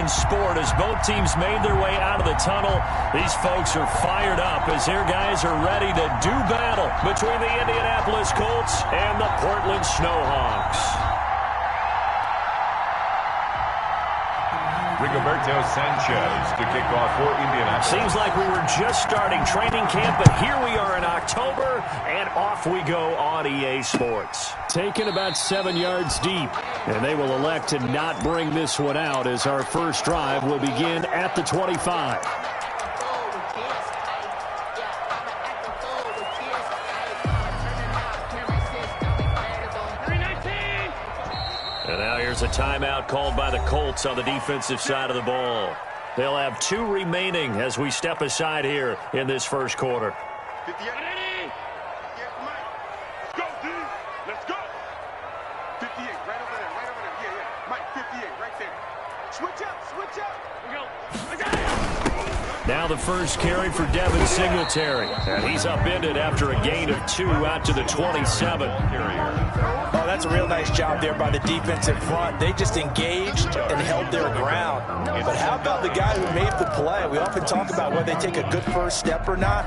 in sport as both teams made their way out of the tunnel. These folks are fired up as their guys are ready to do battle between the Indianapolis Colts and the Portland Snowhawks. Rigoberto Sanchez to kick off for Indianapolis. Seems like we were just starting training camp, but here we are in October, and off we go on EA Sports. Taken about 7 yards deep, and they will elect to not bring this one out as our first drive will begin at the 25. And now here's a timeout called by the Colts on the defensive side of the ball. They'll have 2 remaining as we step aside here in this first quarter. 58. Let's go, D. Let's go. 58, right over there, right over there. Yeah. Mike, 58, right there. Switch up, switch up. We go. Now the first carry for Devin Singletary. And he's upended after a gain of 2 out to the 27. Oh, that's a real nice job there by the defensive front. They just engaged and held their ground. But how about the guy who made the play? We often talk about whether they take a good first step or not.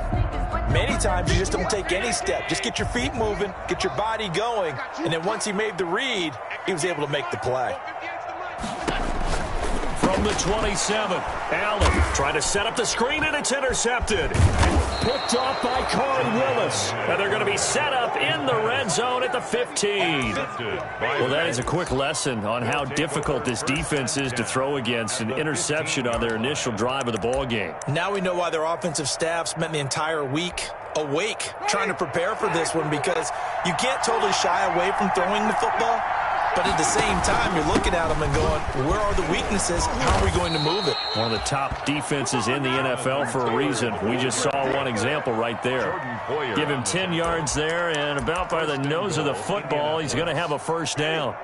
Many times you just don't take any step. Just get your feet moving, get your body going, and then once he made the read, he was able to make the play. From the 27, Allen trying to set up the screen, and it's intercepted. Picked off by Corey Willis. And they're going to be set up in the red zone at the 15. Well, that is a quick lesson on how difficult this defense is to throw against. An interception on their initial drive of the ball game. Now we know why their offensive staff spent the entire week awake trying to prepare for this one, because you can't totally shy away from throwing the football. But at the same time, you're looking at them and going, where are the weaknesses? How are we going to move it? One of the top defenses in the NFL for a reason. We just saw one example right there. Give him 10 yards there, and about by the nose of the football, he's going to have a first down.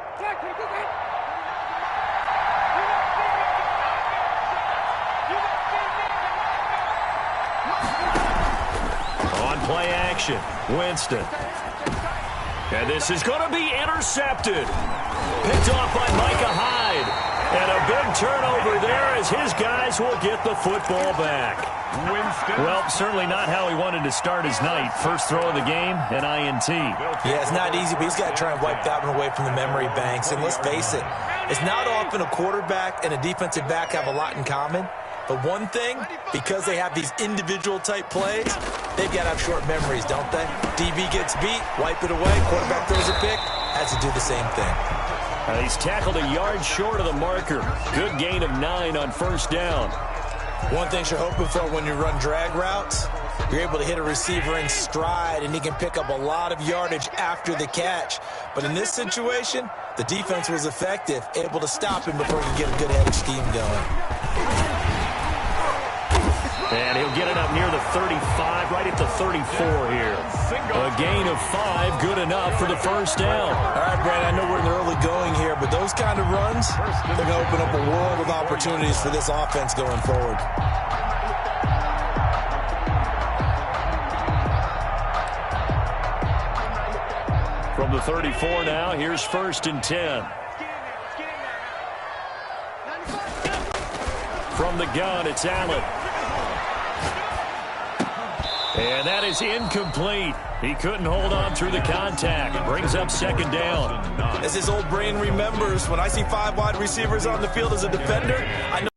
On play action, Winston. And this is going to be intercepted. Picked off by Micah Hyde. And a big turnover there as his guys will get the football back. Winston. Well, certainly not how he wanted to start his night. First throw of the game, an INT. Yeah, it's not easy, but he's got to try and wipe that one away from the memory banks. And let's face it, it's not often a quarterback and a defensive back have a lot in common. But one thing, because they have these individual type plays, they've got to have short memories, don't they? DB gets beat, wipe it away, quarterback throws a pick, has to do the same thing. He's tackled a yard short of the marker. Good gain of 9 on first down. One thing you're hoping for when you run drag routes, you're able to hit a receiver in stride, and he can pick up a lot of yardage after the catch. But in this situation, the defense was effective, able to stop him before he could get a good head of steam going. And he'll get it up near the 35, right at the 34 here. A gain of 5, good enough for the first down. All right, Brad, I know we're in the early going here, but those kind of runs, they're going to open up a world of opportunities for this offense going forward. From the 34 now, here's 1st and 10. From the gun, it's Allen. And that is incomplete. He couldn't hold on through the contact. Brings up 2nd down. As his old brain remembers, when I see 5 wide receivers on the field as a defender, I know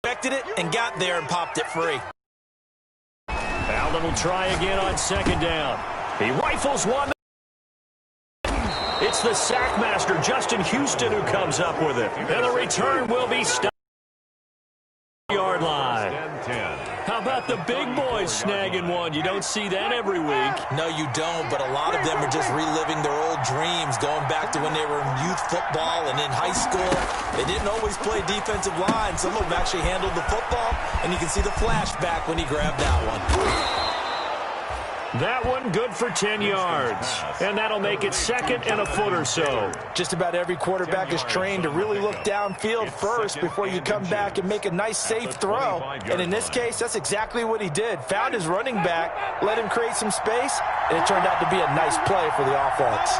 he expected it and got there and popped it free. Allen will try again on 2nd down. He rifles one. It's the sack master, Justin Houston, who comes up with it. And the return will be stopped. Yard line. How about the big boys snagging one? You don't see that every week. No, you don't, but a lot of them are just reliving their old dreams, going back to when they were in youth football and in high school. They didn't always play defensive line. Some of them actually handled the football, and you can see the flashback when he grabbed that one. That one good for 10 yards. And that'll make it 2nd and a foot or so. Just about every quarterback is trained to really look downfield first before you come back and make a nice, safe throw. And in this case, that's exactly what he did. Found his running back, let him create some space, and it turned out to be a nice play for the offense.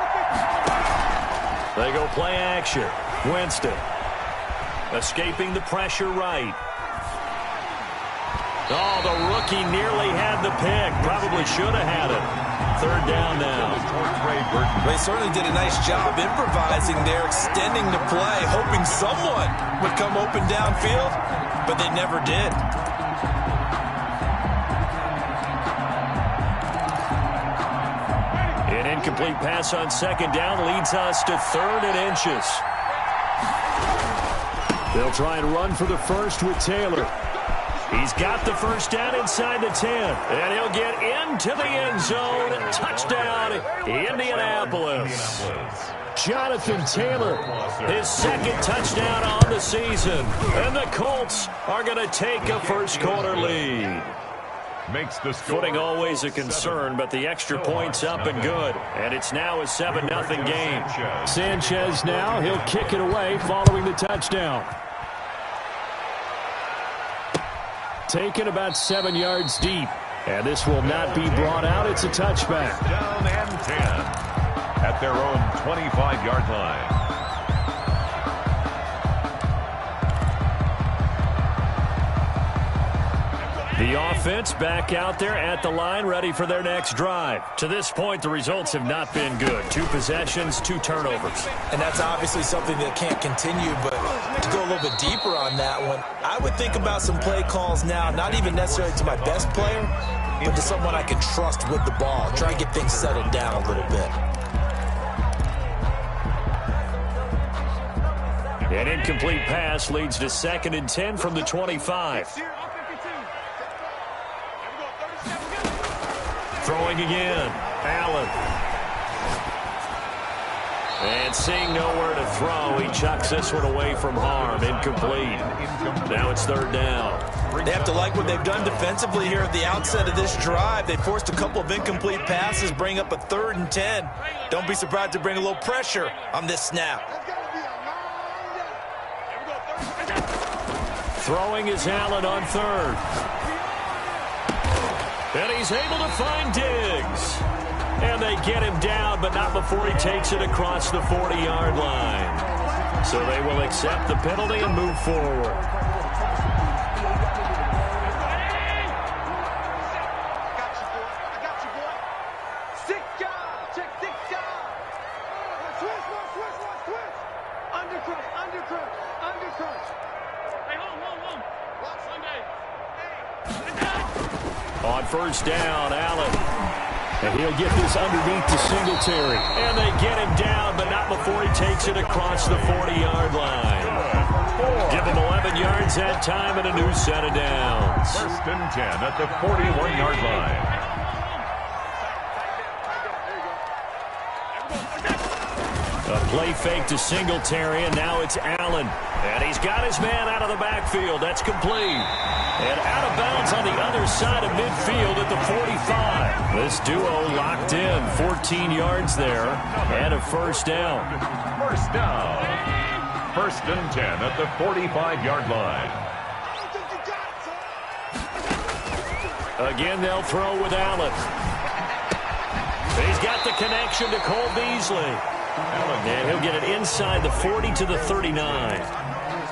They go play action. Winston. Escaping the pressure right. Oh, the rookie nearly had the pick. Probably should have had it. Third down now. They certainly did a nice job improvising there, extending the play, hoping someone would come open downfield, but they never did. An incomplete pass on second down leads us to 3rd and inches. They'll try and run for the first with Taylor. He's got the first down inside the 10, and he'll get into the end zone. Touchdown, Indianapolis. Jonathan Taylor, his 2nd touchdown on the season. And the Colts are going to take a first-quarter lead. Makes the score. Footing always a concern, but the extra point's up and good. And it's now a 7-0 game. Sanchez now, he'll kick it away following the touchdown. Taken about 7 yards deep. And this will not be brought out. It's a touchback. Down and 10 at their own 25-yard line. The offense back out there at the line, ready for their next drive. To this point, the results have not been good. 2 possessions, 2 turnovers. And that's obviously something that can't continue, but to go a little bit deeper on that one, I would think about some play calls now, not even necessarily to my best player, but to someone I can trust with the ball. Try and get things settled down a little bit. An incomplete pass leads to 2nd and 10 from the 25. Throwing again, Allen. And seeing nowhere to throw, he chucks this one away from harm. Incomplete. Now it's 3rd down. They have to like what they've done defensively here at the outset of this drive. They forced a couple of incomplete passes, bring up a 3rd and 10. Don't be surprised to bring a little pressure on this snap. Throwing is Allen on 3rd. And he's able to find Diggs. And they get him down, but not before he takes it across the 40-yard line. So they will accept the penalty and move forward. On 1st down, Allen. And he'll get this underneath to Singletary. And they get him down, but not before he takes it across the 40-yard line. Give him 11 yards that time and a new set of downs. 1st and 10 at the 41-yard line. A play fake to Singletary, and now it's Allen. And he's got his man out of the backfield. That's complete. And out of bounds on the other side of midfield at the 45. This duo locked in. 14 yards there and a 1st down. 1st down. 1st and 10 at the 45-yard line. Again, they'll throw with Allen. He's got the connection to Cole Beasley. And he'll get it inside the 40 to the 39.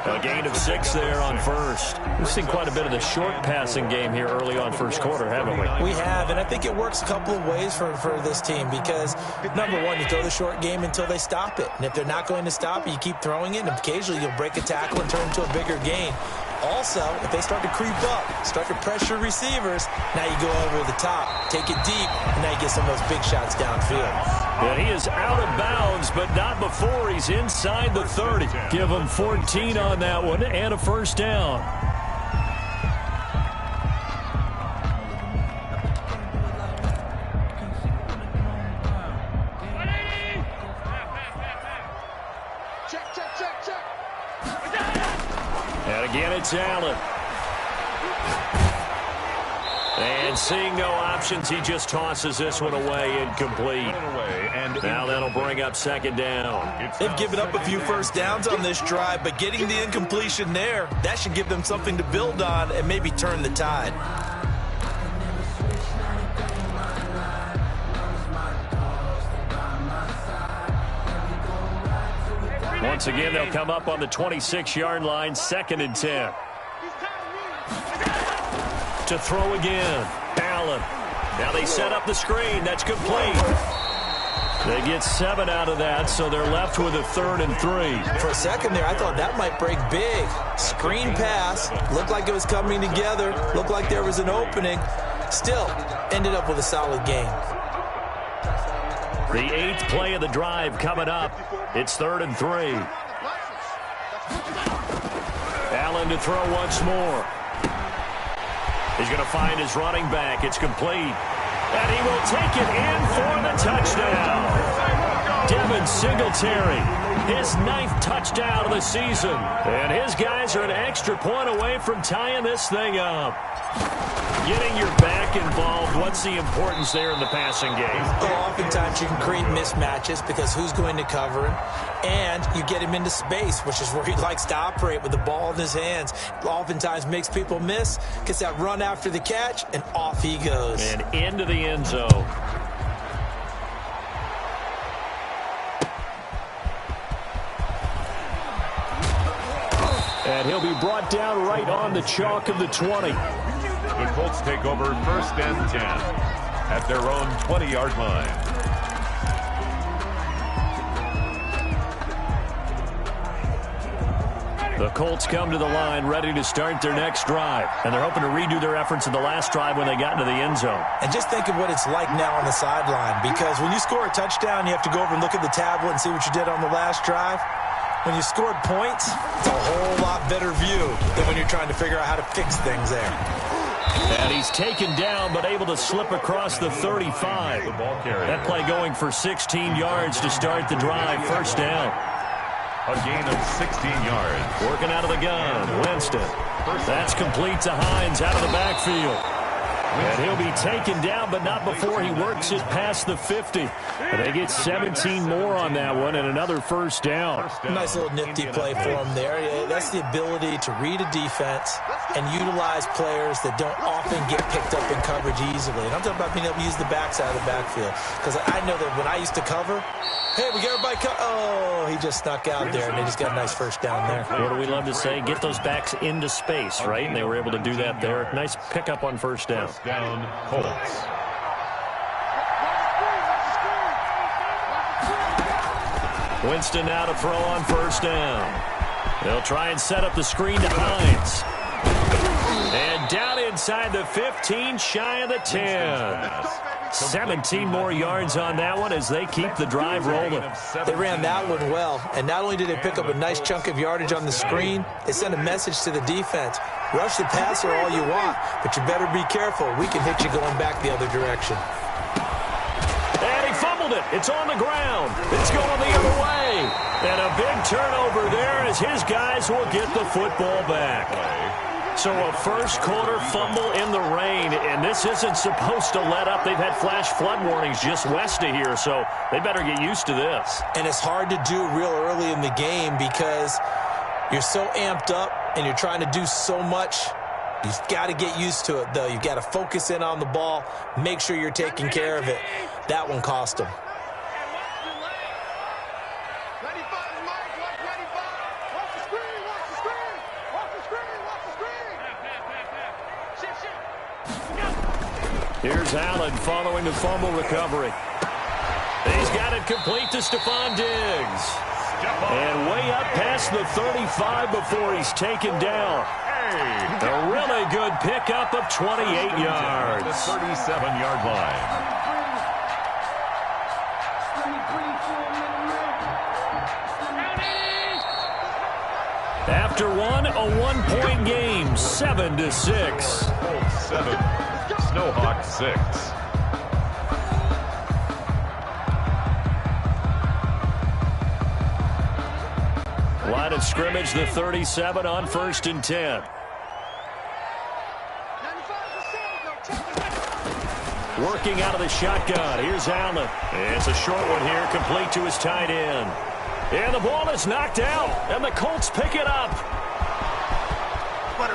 A gain of 6 there on 1st. We've seen quite a bit of the short passing game here early on 1st quarter, haven't we? We have, and I think it works a couple of ways for this team because, number one, you throw the short game until they stop it. And if they're not going to stop it, you keep throwing it, and occasionally you'll break a tackle and turn it into a bigger gain. Also, if they start to creep up, start to pressure receivers, now you go over the top, take it deep, and now you get some of those big shots downfield. And he is out of bounds, but not before he's inside the 30. Give him 14 on that one and a 1st down. And again, it's Allen. And seeing no options, he just tosses this one away, incomplete. Now that'll bring up 2nd down. They've given up a few 1st downs on this drive, but getting the incompletion there, that should give them something to build on and maybe turn the tide. Once again, they'll come up on the 26-yard line, 2nd and 10. To throw again, Allen. Now they set up the screen. That's complete. They get 7 out of that, so they're left with a 3rd and 3. For a second there, I thought that might break big. Screen pass. Looked like it was coming together. Looked like there was an opening. Still, ended up with a solid game. The 8th play of the drive coming up. It's 3rd and 3. Allen to throw once more. He's going to find his running back. It's complete. And he will take it in for the touchdown. Devin Singletary, his 9th touchdown of the season. And his guys are an extra point away from tying this thing up. Getting your back involved, what's the importance there in the passing game? Well, oftentimes you can create mismatches because who's going to cover him? And you get him into space, which is where he likes to operate with the ball in his hands. Oftentimes makes people miss, gets that run after the catch, and off he goes. And into the end zone. And he'll be brought down right on the chalk of the 20. The Colts take over 1st and 10 at their own 20-yard line. The Colts come to the line ready to start their next drive. And they're hoping to redo their efforts in the last drive when they got into the end zone. And just think of what it's like now on the sideline. Because when you score a touchdown, you have to go over and look at the tablet and see what you did on the last drive. When you scored points, it's a whole lot better view than when you're trying to figure out how to fix things there. And he's taken down but able to slip across the 35. That play going for 16 yards to start the drive. 1st down. A gain of 16 yards. Working out of the gun, Winston. That's complete to Hines out of the backfield. And he'll be taken down, but not before he works it past the 50. And they get 17 more on that one and another 1st down. Nice little nifty play for him there. That's the ability to read a defense and utilize players that don't often get picked up in coverage easily. And I'm talking about being able to use the backside of the backfield. Because I know that when I used to cover, hey, we got everybody oh, he just snuck out there, and they just got a nice 1st down there. What do we love to say? Get those backs into space, right? And they were able to do that there. Nice pickup on 1st down. First down, Colts. Winston now to throw on 1st down. They'll try and set up the screen to Hines. And down inside the 15, shy of the 10. 17 more yards on that one as they keep the drive rolling. They ran that one well, and not only did they pick up a nice chunk of yardage on the screen, they sent a message to the defense. Rush the passer all you want, but you better be careful. We can hit you going back the other direction. And he fumbled it. It's on the ground. It's going the other way. And a big turnover there as his guys will get the football back. So a 1st quarter fumble in the rain, and this isn't supposed to let up. They've had flash flood warnings just west of here, so they better get used to this. And it's hard to do real early in the game because you're so amped up and you're trying to do so much. You've got to get used to it, though. You've got to focus in on the ball, make sure you're taking care of it. That one cost them. Here's Allen following the fumble recovery. He's got it complete to Stephon Diggs. And way up past the 35 before he's taken down. A really good pickup of 28 yards. The 37-yard line. After one, a one-point game, 7-6. Colts 7, Snowhawks 6. Line of scrimmage, the 37 on 1st and 10. Working out of the shotgun. Here's Allen. It's a short one here, complete to his tight end. And the ball is knocked out, and the Colts pick it up.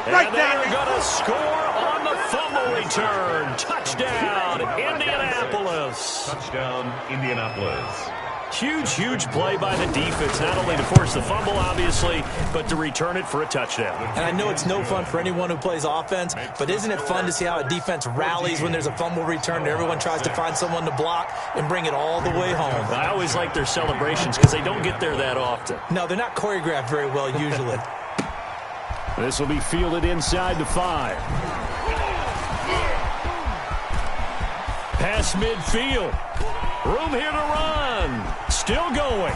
And they're going to score on the fumble return. Touchdown, Indianapolis. Touchdown, Indianapolis. Huge play by the defense, not only to force the fumble, obviously, but to return it for a touchdown. And I know it's no fun for anyone who plays offense, but isn't it fun to see how a defense rallies when there's a fumble return and everyone tries to find someone to block and bring it all the way home? I always like their celebrations because they don't get there that often. No, they're not choreographed very well usually. This will be fielded inside the 5. Pass midfield. Room here to run. Still going.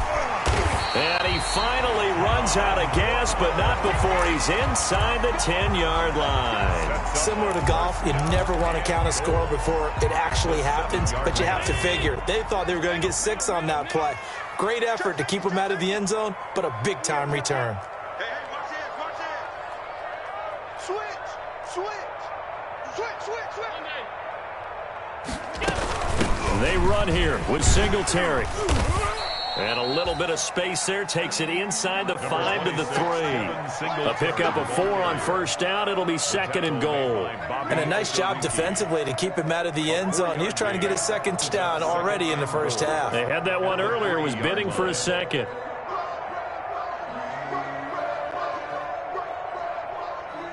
And he finally runs out of gas, but not before he's inside the 10-yard line. Similar to golf, you never want to count a score before it actually happens, but you have to figure. They thought they were going to get 6 on that play. Great effort to keep them out of the end zone, but a big-time return. Hey, watch this. Switch. They run here with Singletary. And a little bit of space there takes it inside the 5 to the 3. A pickup of 4 on first down. It'll be 2nd and goal. And a nice job defensively to keep him out of the end zone. He was trying to get his 2nd down already in the first half. They had that one earlier, was bidding for a 2nd.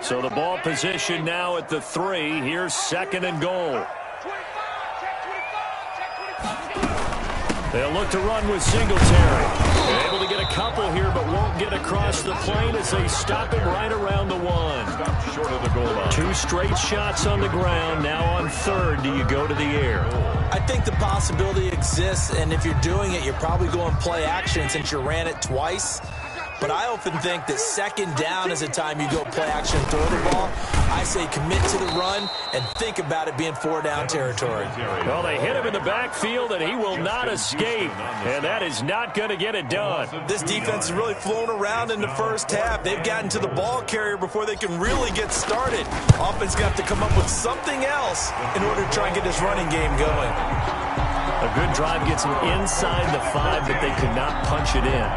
So the ball position now at the 3. Here's 2nd and goal. They'll look to run with Singletary. Able to get a couple here, but won't get across the plane as they stop him right around the 1. Stop short of the goal line. 2 straight shots on the ground. Now on 3rd, do you go to the air? I think the possibility exists, and if you're doing it, you're probably going play action since you ran it twice. But I often think that 2nd down is a time you go play action, throw the ball. I say commit to the run and think about it being 4-down territory. Well, they hit him in the backfield, and he will not escape. And that is not going to get it done. This defense has really flown around in the first half. They've gotten to the ball carrier before they can really get started. Offense going to have to come up with something else in order to try and get this running game going. A good drive gets them inside the 5, but they could not punch it in.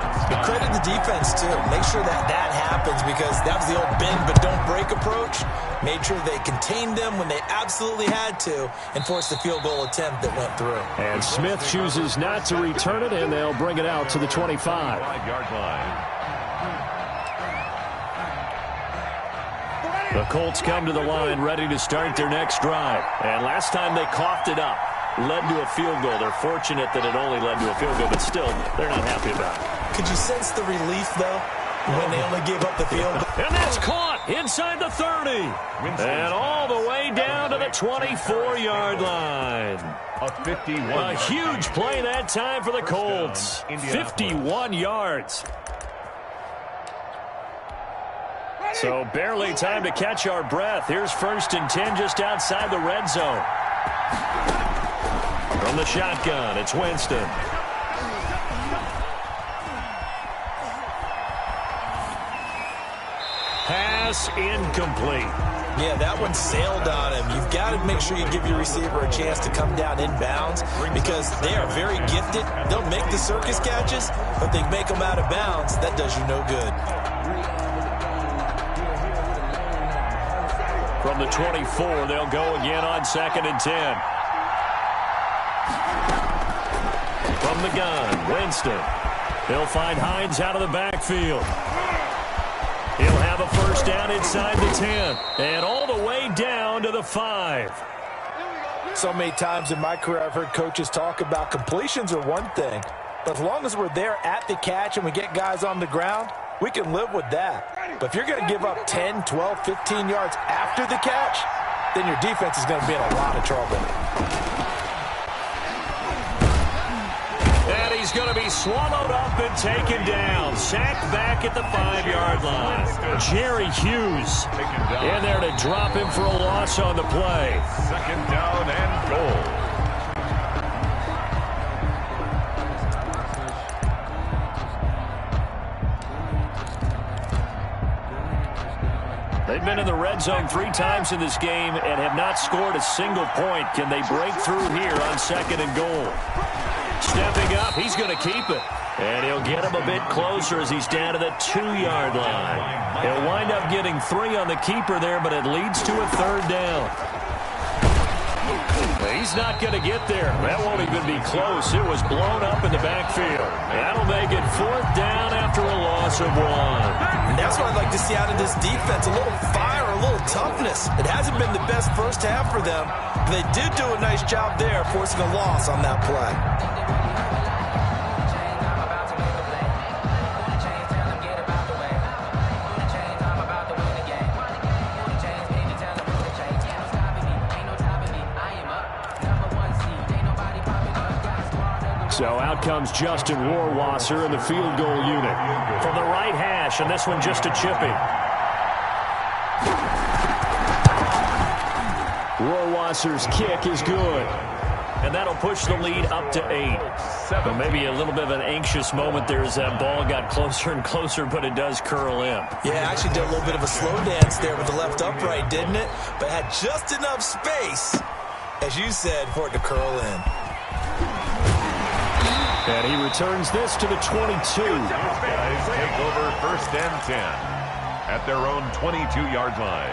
Credit the defense, too. Make sure that happens because that was the old bend but don't break approach. Made sure they contained them when they absolutely had to and forced the field goal attempt that went through. And Smith chooses not to return it, and they'll bring it out to the 25. 5-yard line. The Colts come to the line ready to start their next drive. And last time they coughed it up. Led to a field goal. They're fortunate that it only led to a field goal, but still, they're not happy about it. Could you sense the relief, though, when they only gave up the field goal? And that's caught inside the 30. And all the way down to the 24-yard line. A huge play that time for the Colts. 51 yards. So barely time to catch our breath. Here's 1st and 10 just outside the red zone. From the shotgun, it's Winston. Pass incomplete. Yeah, that one sailed on him. You've got to make sure you give your receiver a chance to come down inbounds because they are very gifted. They'll make the circus catches, but they make them out of bounds. That does you no good. From the 24, they'll go again on 2nd and 10. From the gun, Winston. He'll find Hines out of the backfield. He'll have a first down inside the 10. And all the way down to the 5. So many times in my career I've heard coaches talk about completions are one thing. But as long as we're there at the catch and we get guys on the ground, we can live with that. But if you're going to give up 10, 12, 15 yards after the catch, then your defense is going to be in a lot of trouble. And he's going to be swallowed up and taken down. Sacked back at the 5-yard line. Jerry Hughes in there to drop him for a loss on the play. 2nd down and goal. They've been in the red zone 3 times in this game and have not scored a single point. Can they break through here on 2nd and goal? Stepping up, he's going to keep it. And he'll get him a bit closer as he's down to the 2-yard line. He'll wind up getting 3 on the keeper there, but it leads to a 3rd down. He's not going to get there. That won't even be close. It was blown up in the backfield. That'll make it 4th down after a loss of 1. And that's what I'd like to see out of this defense, a little fire, a little toughness. It hasn't been the best first half for them, but they did do a nice job there forcing a loss on that play. So out comes Justin Rohrwasser in the field goal unit. From the right hash, and this one just a chippy. Rohrwasser's kick is good. And that'll push the lead up to 8. So maybe a little bit of an anxious moment there as that ball got closer and closer, but it does curl in. Yeah, actually did a little bit of a slow dance there with the left upright, didn't it? But had just enough space, as you said, for it to curl in. And he returns this to the 22. Guys take over 1st and 10 at their own 22-yard line.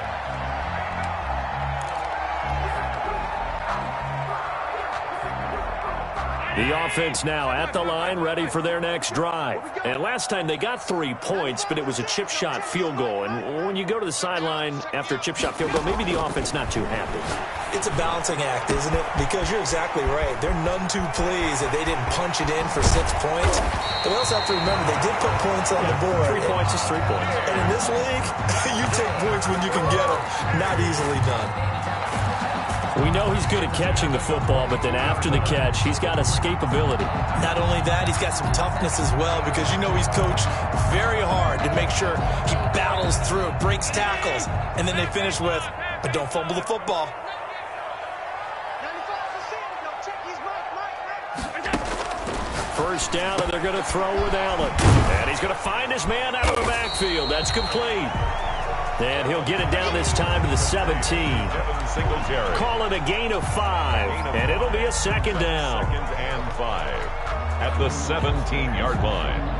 The offense now at the line, ready for their next drive. And last time they got 3 points, but it was a chip shot field goal. And when you go to the sideline after a chip shot field goal, maybe the offense not too happy. It's a balancing act, isn't it? Because you're exactly right. They're none too pleased that they didn't punch it in for 6 points. But we also have to remember they did put points on the board. 3 points is 3 points. And in this league, you take points when you can get them. Not easily done. We know he's good at catching the football, but then after the catch, he's got escapability. Not only that, he's got some toughness as well, because you know he's coached very hard to make sure he battles through, breaks tackles, and then they finish with, but don't fumble the football. First down, and they're going to throw with Allen. And he's going to find his man out of the backfield. That's complete. And he'll get it down this time to the 17. Call it a gain of 5, and it'll be a 2nd down. 2nd and 5 at the 17-yard line.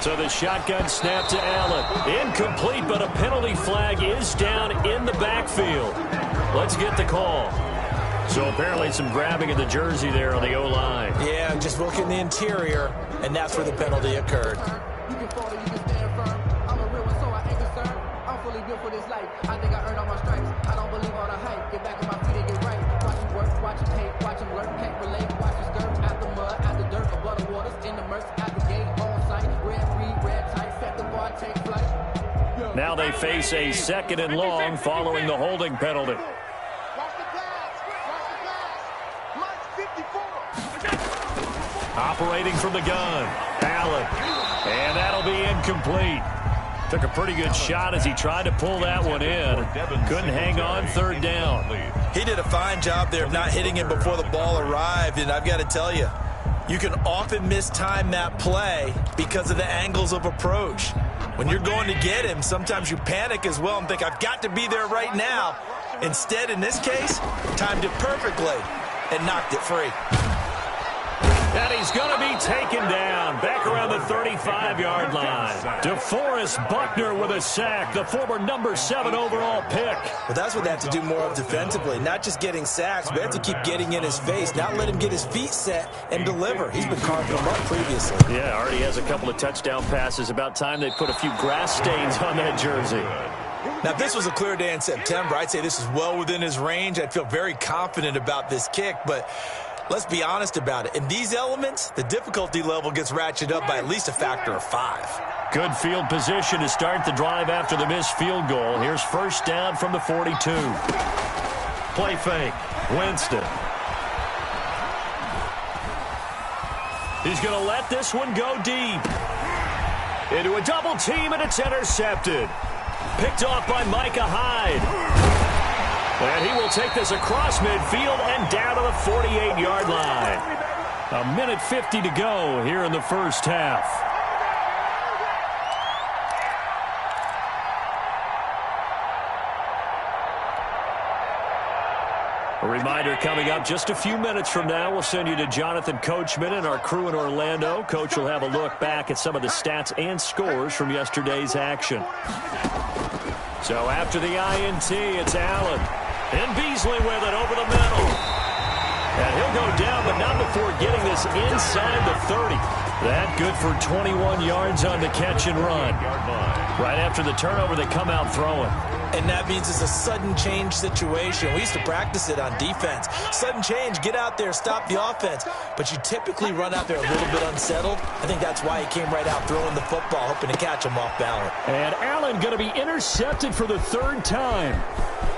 So the shotgun snap to Allen. Incomplete, but a penalty flag is down in the backfield. Let's get the call. So apparently some grabbing of the jersey there on the O-line. Yeah, just look in the interior, and that's where the penalty occurred. You can fall or you can stand firm. I'm a real one, so I ain't concerned. I'm fully built for this life. I think I earned all my stripes. I don't believe all the hype. Get back on my feet and get right. Watch him work, watch him hate, watch him lurk, can't relate. Watch him skirt out the mud, out the dirt, above the waters, in the murks, out the gate, on sight. Red free, red tight, set the bar, take flight. Now they face a 2nd and long following the holding penalty. Operating from the gun, Allen. And that'll be incomplete. Took a pretty good shot as he tried to pull that one in. Couldn't hang on 3rd down. He did a fine job there of not hitting him before the ball arrived, and I've got to tell you, you can often mistime that play because of the angles of approach. When you're going to get him, sometimes you panic as well and think, I've got to be there right now. Instead, in this case, timed it perfectly and knocked it free. And he's going to be taken down back around the 35-yard line. DeForest Buckner with a sack, the former number 7 overall pick. Well, that's what they have to do more of defensively, not just getting sacks, but they have to keep getting in his face, not let him get his feet set and deliver. He's been carving them up previously. Yeah, already has a couple of touchdown passes. About time they put a few grass stains on that jersey. Now, if this was a clear day in September, I'd say this is well within his range. I'd feel very confident about this kick, but let's be honest about it. In these elements, the difficulty level gets ratcheted up by at least a factor of 5. Good field position to start the drive after the missed field goal. Here's first down from the 42. Play fake. Winston. He's going to let this one go deep. Into a double team, and it's intercepted. Picked off by Micah Hyde. And he will take this across midfield and down to the 48-yard line. 1:50 to go here in the first half. A reminder coming up just a few minutes from now, we'll send you to Jonathan Coachman and our crew in Orlando. Coach will have a look back at some of the stats and scores from yesterday's action. So after the INT, it's Allen. And Beasley with it over the middle. And he'll go down, but not before getting this inside the 30. That good for 21 yards on the catch and run. Right after the turnover, they come out throwing. And that means it's a sudden change situation. We used to practice it on defense. Sudden change, get out there, stop the offense. But you typically run out there a little bit unsettled. I think that's why he came right out throwing the football, hoping to catch him off balance. And Allen going to be intercepted for the third time.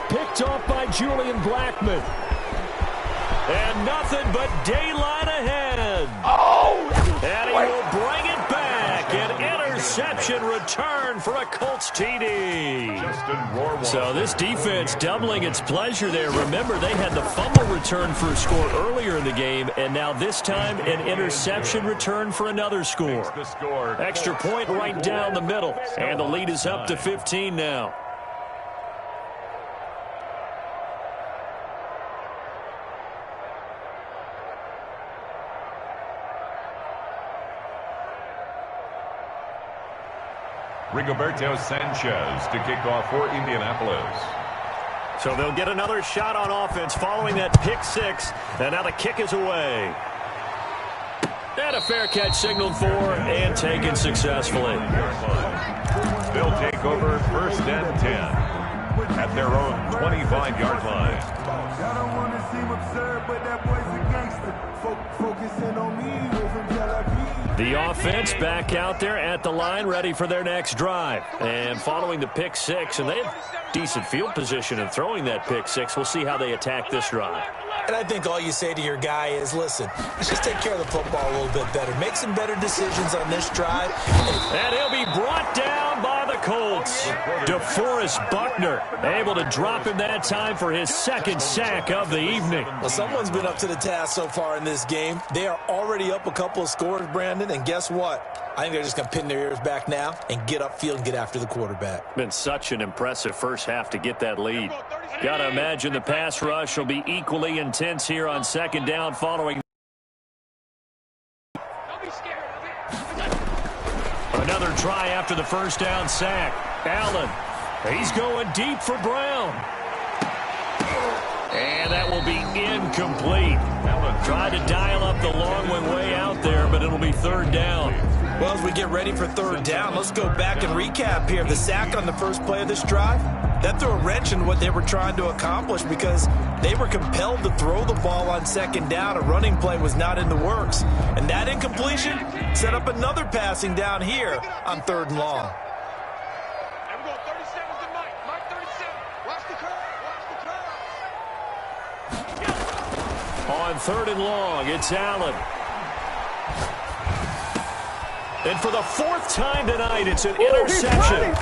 Picked off by Julian Blackmon. And nothing but daylight ahead. And he will bring it back. An interception return for a Colts TD. So this defense doubling its pleasure there. Remember, they had the fumble return for a score earlier in the game, and now this time an interception return for another score. Extra point right down the middle, and the lead is up to 15 now. Rigoberto Sanchez to kick off for Indianapolis. So they'll get another shot on offense following that pick six, and now the kick is away. And a fair catch signaled for and taken successfully. They'll take over first and 10 at their own 25-yard line. I don't want to seem absurd, but that boy's a gangster. Focusing on me, the offense back out there at the line, ready for their next drive. And following the pick six, and they have decent field position in throwing that pick six. We'll see how they attack this drive. And I think all you say to your guy is, listen, let's just take care of the football a little bit better. Make some better decisions on this drive. And he'll be brought down by the Colts. DeForest Buckner able to drop him that time for his second sack of the evening. Well, someone's been up to the task so far in this game. They are already up a couple of scores, Brandon, and guess what? I think they're just going to pin their ears back now and get upfield and get after the quarterback. Been such an impressive first half to get that lead. Got to imagine the pass rush will be equally intense here on second down following. Another try after the first down sack. Allen, he's going deep for Brown. And that will be incomplete. Tried to dial up the long one way out there, but it'll be third down. Well, as we get ready for third down, let's go back and recap here. The sack on the first play of this drive, that threw a wrench in what they were trying to accomplish because they were compelled to throw the ball on second down. A running play was not in the works. And that incompletion set up another passing down here on third and long. On third and long, it's Allen. And for the fourth time tonight, it's an interception.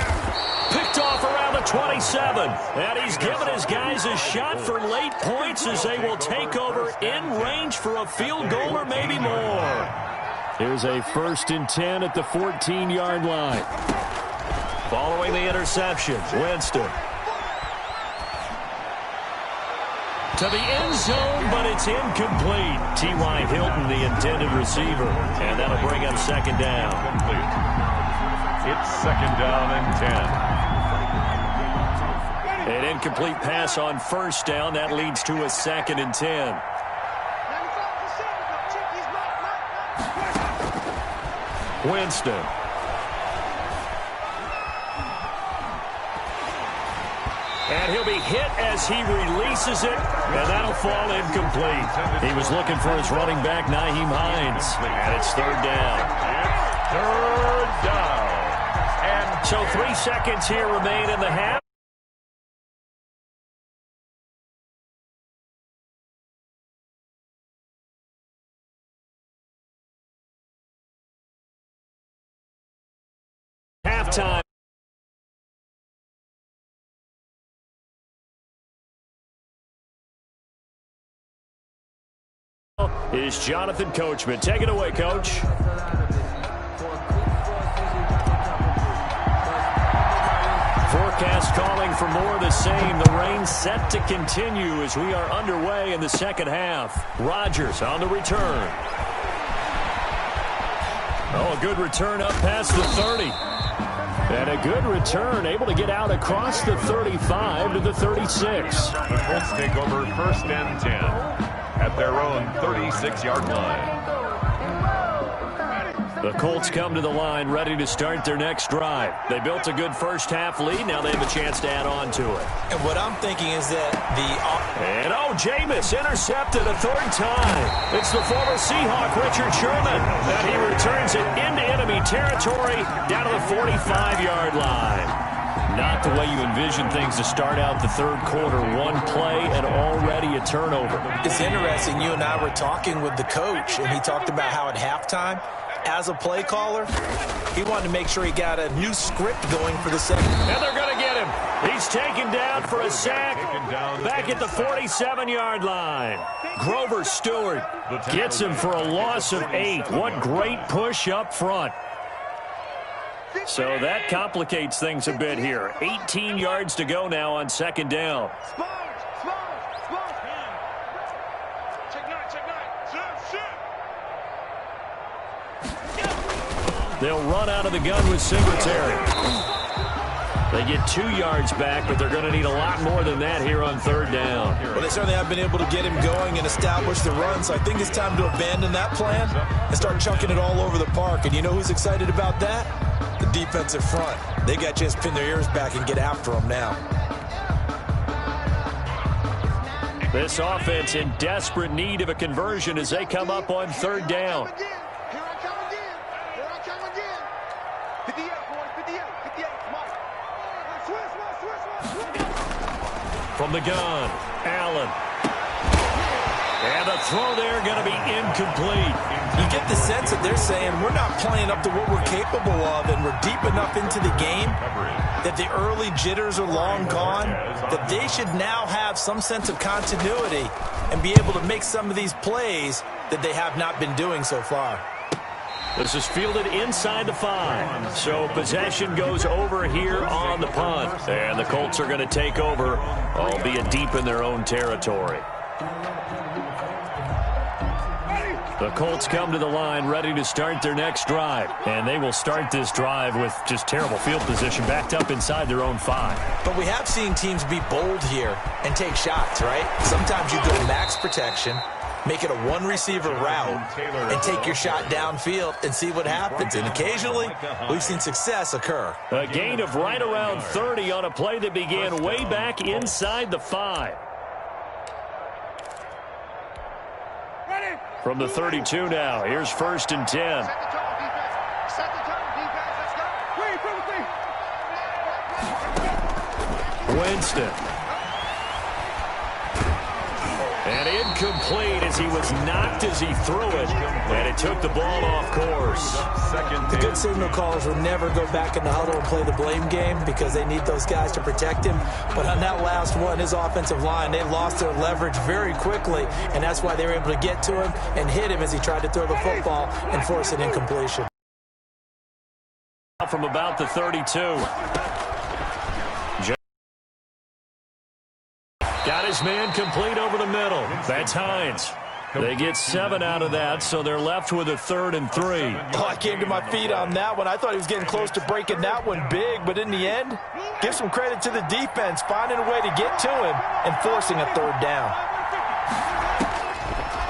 Picked off around the 27. And he's given his guys a shot for late points as they will take over in range for a field goal or maybe more. Here's a 1st and 10 at the 14-yard line. Following the interception, Winston. To the end zone, but it's incomplete. T.Y. Hilton, the intended receiver. And that'll bring up second down. It's second down and 10. An incomplete pass on first down. That leads to a 2nd and 10. Winston. And he'll be hit as he releases it, and that'll fall incomplete. He was looking for his running back, Nyheim Hines, and it's third down. Third down. And so 3 seconds here remain in the half. Halftime. Is Jonathan Coachman. Take it away, Coach. forecast calling for more of the same. The rain set to continue as we are underway in the second half. Rodgers on the return. Oh, a good return up past the 30. And a good return, able to get out across the 35 to the 36. The Colts take over 1st and 10 at their own 36-yard line. The Colts come to the line ready to start their next drive. They built a good first-half lead. Now they have a chance to add on to it. And what I'm thinking is that And, Jameis intercepted a third time. It's the former Seahawk, Richard Sherman, and he returns it into enemy territory down to the 45-yard line. Not the way you envision things to start out the third quarter. One play and already a turnover. It's interesting. You and I were talking with the coach, and he talked about how at halftime, as a play caller, he wanted to make sure he got a new script going for the second. And they're going to get him. He's taken down for a sack back at the 47-yard line. Grover Stewart gets him for a loss of 8. What great push up front. So that complicates things a bit here. 18 yards to go now on second down. They'll run out of the gun with Singletary. They get 2 yards back, but they're going to need a lot more than that here on third down. Well, they certainly have been able to get him going and establish the run, so I think it's time to abandon that plan and start chucking it all over the park. And you know who's excited about that? The defensive front. They got to just pin their ears back and get after them now. This offense in desperate need of a conversion as they come up on third down. From the gun, Allen. And the throw there going to be incomplete. You get the sense that they're saying we're not playing up to what we're capable of, and we're deep enough into the game that the early jitters are long gone, that they should now have some sense of continuity and be able to make some of these plays that they have not been doing so far. This is fielded inside the 5. So possession goes over here on the punt. And the Colts are going to take over, albeit deep in their own territory. The Colts come to the line ready to start their next drive. And they will start this drive with just terrible field position backed up inside their own 5. But we have seen teams be bold here and take shots, right? Sometimes you go max protection, make it a one-receiver route, and take your shot downfield and see what happens. And occasionally, we've seen success occur. A gain of right around 30 on a play that began way back inside the 5. From the 32 now, here's 1st and 10. Set the tone, defense. Set the tone, defense. Let's go. Winston. And incomplete as he was knocked as he threw it. And it took the ball off course. The good signal callers will never go back in the huddle and play the blame game because they need those guys to protect him. But on that last one, his offensive line, they lost their leverage very quickly. And that's why they were able to get to him and hit him as he tried to throw the football and force an incompletion. From about the 32. Got his man complete over the middle. That's Hines. They get 7 out of that, so they're left with a 3rd and 3. Oh, I came to my feet on that one. I thought he was getting close to breaking that one big, but in the end, give some credit to the defense, finding a way to get to him and forcing a 3rd down.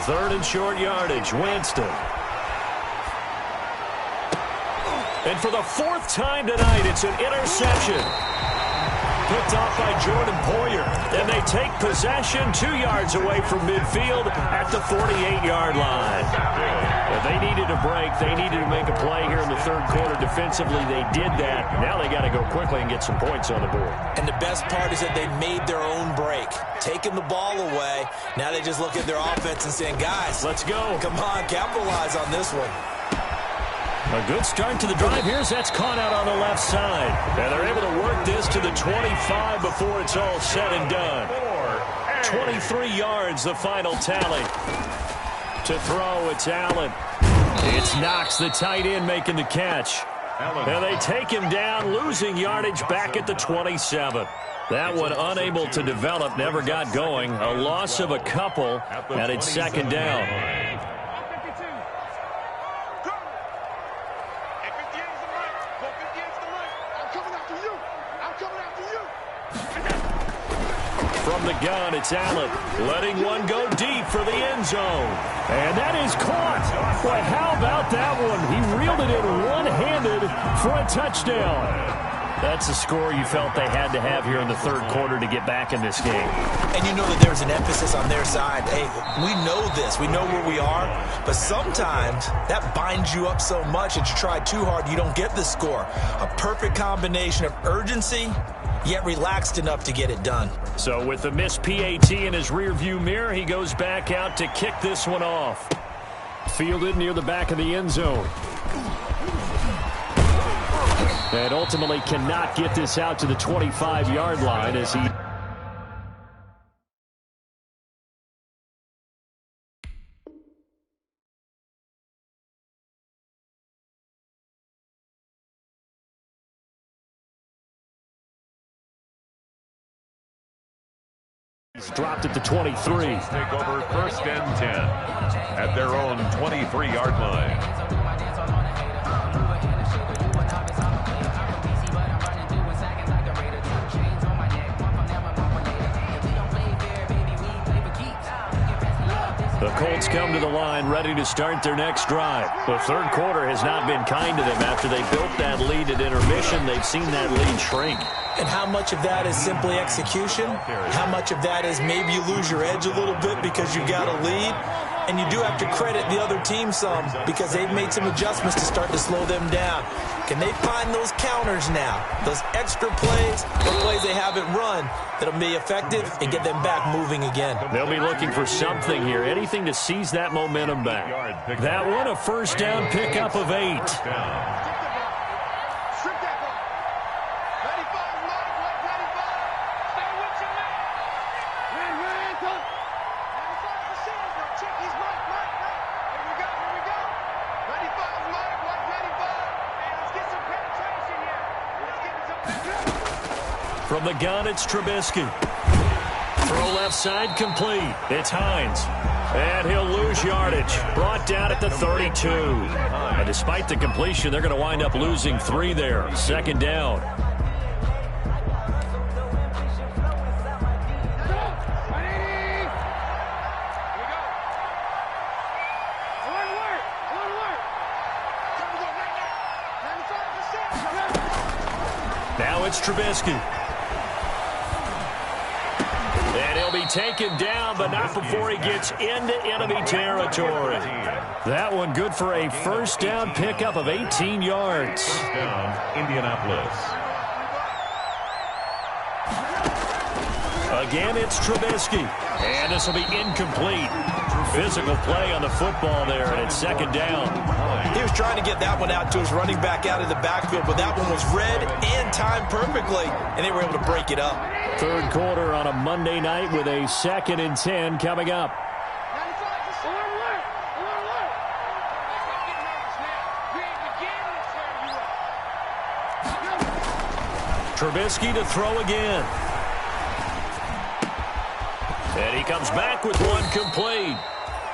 3rd and short yardage, Winston. And for the 4th time tonight, it's an interception. Picked off by Jordan Poyer. And they take possession 2 yards away from midfield at the 48-yard line. If they needed a break, they needed to make a play here in the third quarter defensively. They did that. Now they got to go quickly and get some points on the board. And the best part is that they made their own break, taking the ball away. Now they just look at their offense and saying, guys, let's go. Come on, capitalize on this one. A good start to the drive. Here's that's caught out on the left side. And they're able to work this to the 25 before it's all said and done. 23 yards, the final tally. To throw, it's Allen. It's Knox, the tight end, making the catch. And they take him down, losing yardage back at the 27. That one unable to develop, never got going. A loss of a couple, and it's second down. From the gun, it's Allen, letting one go deep for the end zone. And that is caught. Boy, how about that one? He reeled it in one-handed for a touchdown. That's a score you felt they had to have here in the third quarter to get back in this game. And you know that there's an emphasis on their side. Hey, we know this. We know where we are. But sometimes that binds you up so much that you try too hard, you don't get the score. A perfect combination of urgency, yet relaxed enough to get it done. So with the missed PAT in his rearview mirror, he goes back out to kick this one off. Fielded near the back of the end zone. And ultimately cannot get this out to the 25-yard line as he... dropped at the 23. Take over first and 10 at their own 23-yard line. The Colts come to the line ready to start their next drive. The third quarter has not been kind to them. After they built that lead at intermission, they've seen that lead shrink. And how much of that is simply execution? How much of that is maybe you lose your edge a little bit because you got a lead? And you do have to credit the other team some because they've made some adjustments to start to slow them down. Can they find those counters now, those extra plays, or plays they haven't run that'll be effective and get them back moving again? They'll be looking for something here, anything to seize that momentum back. That one, a first down pickup of 8. From the gun, it's Trubisky. Throw left side complete. It's Hines. And he'll lose yardage. Brought down at the 32. And despite the completion, they're going to wind up losing 3 there. Second down. Now it's Trubisky. And he'll be taken down, but not before he gets into enemy territory. That one good for a first down pickup of 18 yards. First down, Indianapolis. Again, it's Trubisky. And this will be incomplete. Physical play on the football there, and it's second down. He was trying to get that one out to his running back out of the backfield, but that one was read and timed perfectly, and they were able to break it up. Third quarter on a Monday night with a 2nd and 10 coming up. Trubisky to throw again. And he comes back with one complete.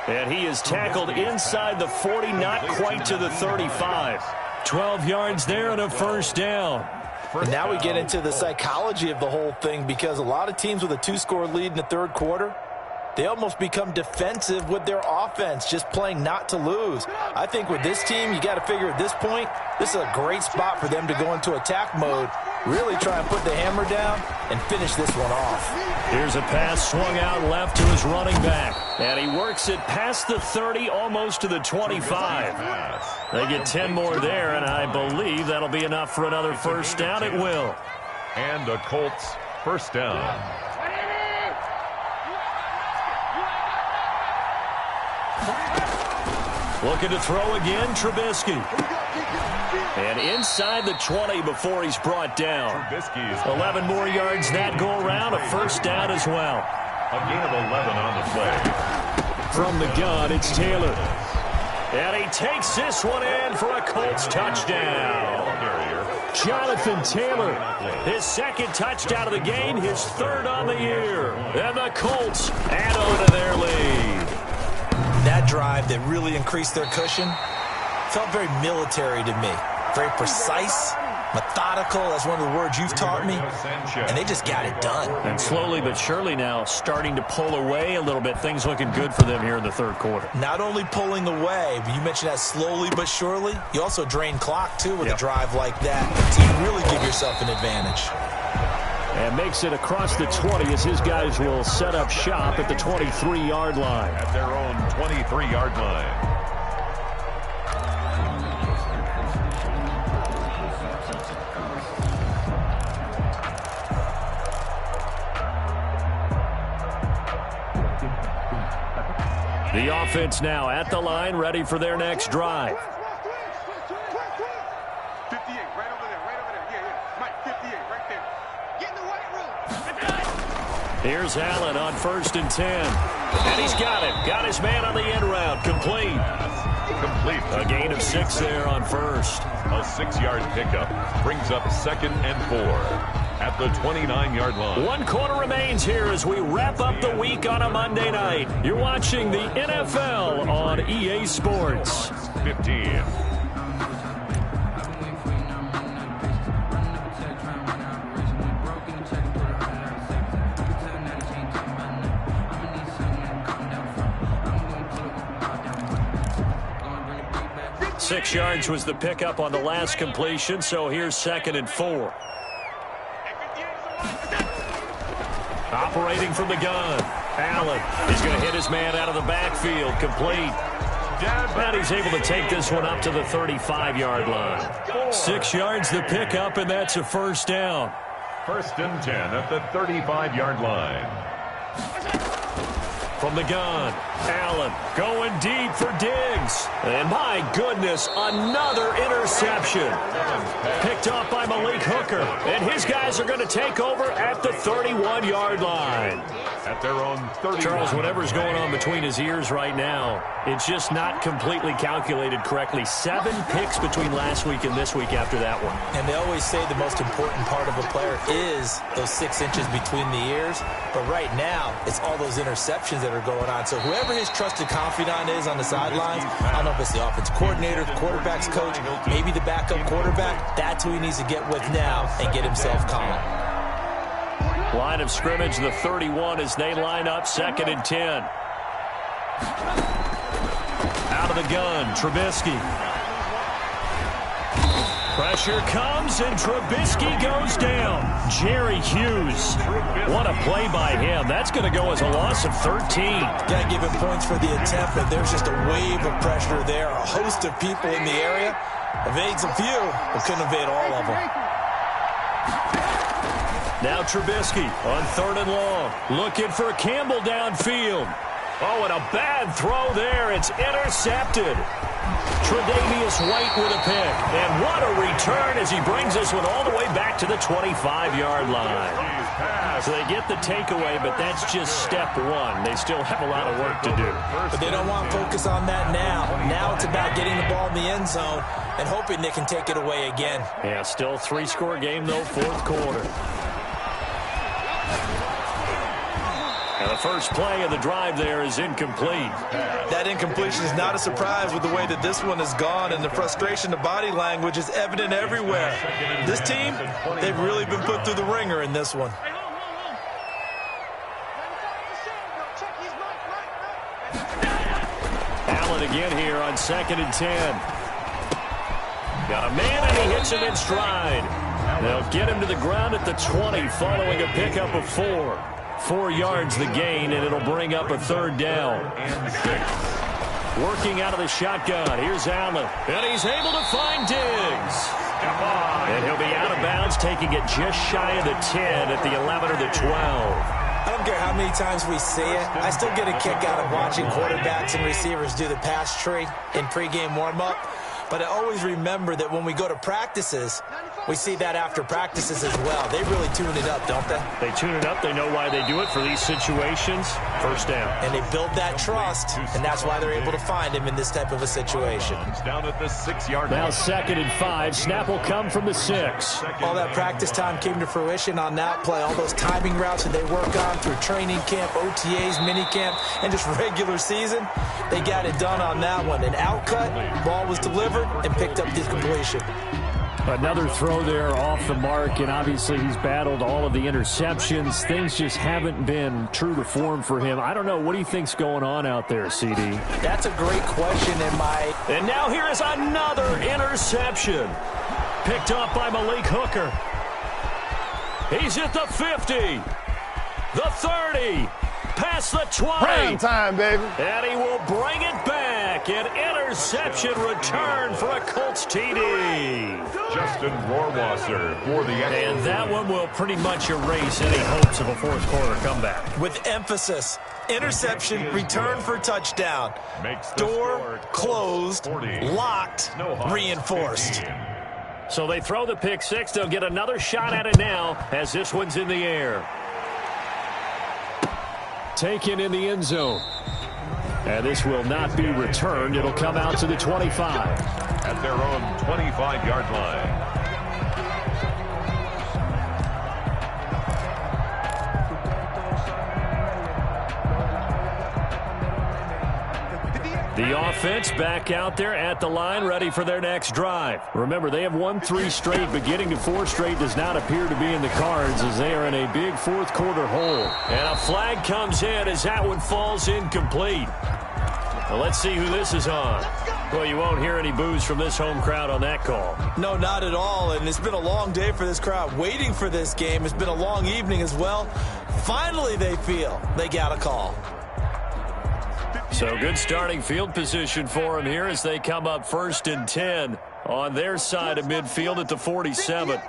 And he is tackled inside the 40, not quite to the 35. 12 yards there and a first down. And now we get into the psychology of the whole thing, because a lot of teams with a 2-score lead in the third quarter, they almost become defensive with their offense, just playing not to lose. I think with this team, you got to figure at this point, this is a great spot for them to go into attack mode, really try and put the hammer down and finish this one off. Here's a pass swung out left to his running back. And he works it past the 30, almost to the 25. They get 10 more there, and I believe that'll be enough for another first down. It will. And a Colts first down. Looking to throw again, Trubisky. And inside the 20 before he's brought down. 11 more yards that go around, a first down as well. A gain of 11 on the play. From the gun, it's Taylor. And he takes this one in for a Colts touchdown. Jonathan Taylor, his second touchdown of the game, his third on the year. And the Colts add on to their lead. That drive that really increased their cushion felt very military to me. Very precise, methodical. That's one of the words you've taught me. And they just got it done. And slowly but surely now starting to pull away a little bit. Things looking good for them here in the third quarter. Not only pulling away, but you mentioned that slowly but surely. You also drain clock, too, with a drive like that to really give yourself an advantage. And makes it across the 20 as his guys will set up shop at the 23-yard line. At their own 23-yard line. The offense now at the line, ready for their next drive. 58, right over there, right over there. Yeah. Mike, 58, right there. Get in the weight room. Here's Allen on 1st and 10. And he's got it. Got his man on the end route. Complete. A gain of 6 there on first. A 6-yard pickup brings up 2nd and 4. At the 29-yard line. 1 quarter remains here as we wrap up the week on a Monday night. You're watching the NFL on EA Sports. 15. Six yards was the pickup on the last completion, so here's 2nd and 4. Operating from the gun. Allen. He's going to hit his man out of the backfield. Complete. And he's able to take this one up to the 35-yard line. 6 yards the pickup, and that's a first down. 1st and 10 at the 35-yard line. From the gun, Allen going deep for Diggs. And my goodness, another interception. Picked off by Malik Hooker. And his guys are going to take over at the 31-yard line. At their own 30. Charles, whatever's going on between his ears right now, it's just not completely calculated correctly. 7 picks between last week and this week after that one. And they always say the most important part of a player is those 6 inches between the ears. But right now, it's all those interceptions that are going on. So whoever his trusted confidant is on the sidelines, I don't know if it's the offense coordinator, the quarterback's coach, maybe the backup quarterback, that's who he needs to get with now and get himself calm. Line of scrimmage, the 31 as they line up 2nd and 10. Out of the gun, Trubisky. Pressure comes, and Trubisky goes down. Jerry Hughes. What a play by him. That's going to go as a loss of 13. Got to give him points for the attempt, but there's just a wave of pressure there. A host of people in the area. Evades a few, but couldn't evade all of them. Now Trubisky on 3rd and long. Looking for Campbell downfield. Oh, and a bad throw there. It's intercepted. Tre'Davious White with a pick. And what a return as he brings this one all the way back to the 25-yard line. So they get the takeaway, but that's just step 1. They still have a lot of work to do. But they don't want to focus on that now. Now it's about getting the ball in the end zone and hoping they can take it away again. Yeah, still 3-score game, though, 4th quarter. And the first play of the drive there is incomplete. That incompletion is not a surprise with the way that this one has gone, and the frustration, the body language is evident everywhere. This team, they've really been put through the ringer in this one. Allen again here on 2nd and 10. Got a man, and he hits him in stride. They'll get him to the ground at the 20 following a pickup of 4. 4 yards the gain, and it'll bring up a 3rd down. And 6. Working out of the shotgun. Here's Allen. And he's able to find Diggs. And he'll be out of bounds, taking it just shy of the 10 at the 11 or the 12. I don't care how many times we see it. I still get a kick out of watching quarterbacks and receivers do the pass tree in pregame warm-up. But I always remember that when we go to practices, We see that after practices as well. They really tune it up, don't they? They tune it up. They know why they do it for these situations. First down. And they build that trust, and that's why they're able to find him in this type of a situation. Down at the 6-yard line. Now 2nd and 5. Snap will come from the 6. All that practice time came to fruition on that play. All those timing routes that they work on through training camp, OTAs, minicamp, and just regular season, they got it done on that one. An outcut, ball was delivered, and picked up the completion. Another throw there off the mark, and obviously he's battled all of the interceptions. Things just haven't been true to form for him. I don't know. What do you think's going on out there, CD? That's a great question in my... And now here is another interception. Picked up by Malik Hooker. He's at the 50, the 30, past the 20. Prime time, baby. And he will bring it back. An interception return for a Colts TD. Justin Rohrwasser for the extra. And that one will pretty much erase any hopes of a fourth quarter comeback. With emphasis, interception, return for touchdown. Makes the Door score closed, 40. locked, reinforced. 15. So they throw the pick six. They'll get another shot at it now as this one's in the air. Taken in the end zone. And this will not be returned. It'll come out to the 25. At their own 25-yard line. The offense back out there at the line, ready for their next drive. Remember, they have won 3 straight, but getting to 4 straight does not appear to be in the cards as they are in a big fourth quarter hole. And a flag comes in as that one falls incomplete. Well, let's see who this is on. Well, you won't hear any boos from this home crowd on that call. No, not at all, and it's been a long day for this crowd waiting for this game. It's been a long evening as well. Finally, they feel they got a call. So good starting field position for them here as they come up 1st and 10 on their side of midfield at the 47.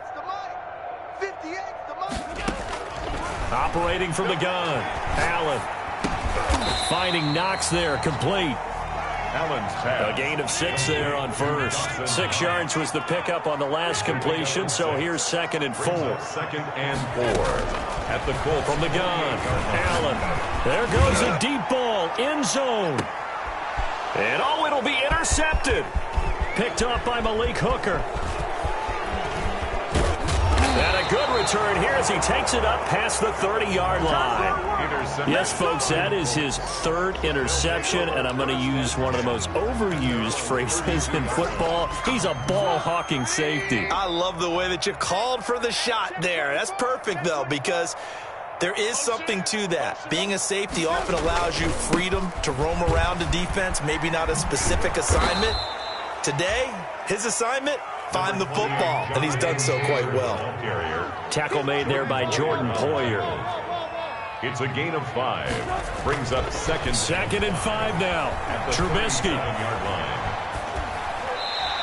Operating from the gun, Allen. Finding Knox there, complete. Allen's pass. A gain of 6 there on first. 6 yards was the pickup on the last completion, so here's 2nd and 4. 2nd and 4. At the goal From the gun, Allen. There goes a deep ball, end zone. And oh, it'll be intercepted. Picked up by Malik Hooker. And a good return here as he takes it up past the 30-yard line. Yes, folks, that is his 3rd interception, and I'm going to use one of the most overused phrases in football. He's a ball-hawking safety. I love the way that you called for the shot there. That's perfect, though, because there is something to that. Being a safety often allows you freedom to roam around the defense, maybe not a specific assignment. Today, his assignment, find the football, and he's done so quite well. Tackle made there by Jordan Poyer. It's a gain of 5. Brings up 2nd and 5 now. Trubisky.